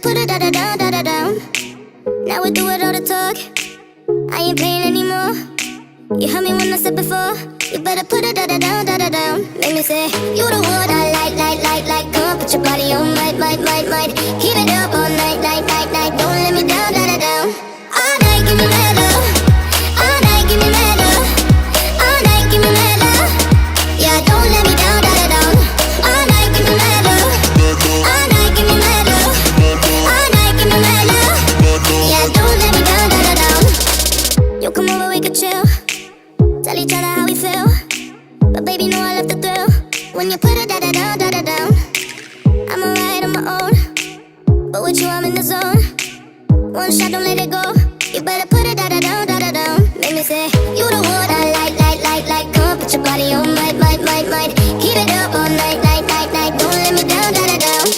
Put it da da da da da down. Now we do it all the talk. I ain't playing anymore. You heard me when I said before. You better put it da da da da da down. Make me say you the one I like. Come on, put your body on, might. Keep it up all night. Don't let me down, da da down. All night, give me mad love. All night, give me mad love. All night, give me mad love. Yeah, don't let me down, da da down. All night, give me mad love. All night, give me mad love. All night, give me mad love. Yeah, don't let me down, da da down. You come over, we could chill. Tell each other how we feel. But baby, know I love the thrill. When you put it da da down, da da down. I'm alright on my own, but with you I'm in the zone. One shot, don't let it go. You better put it da da down, da da down. Make me say you the one I like. Come on, put your body on, might. Keep it up all night. Don't let me down, da da down.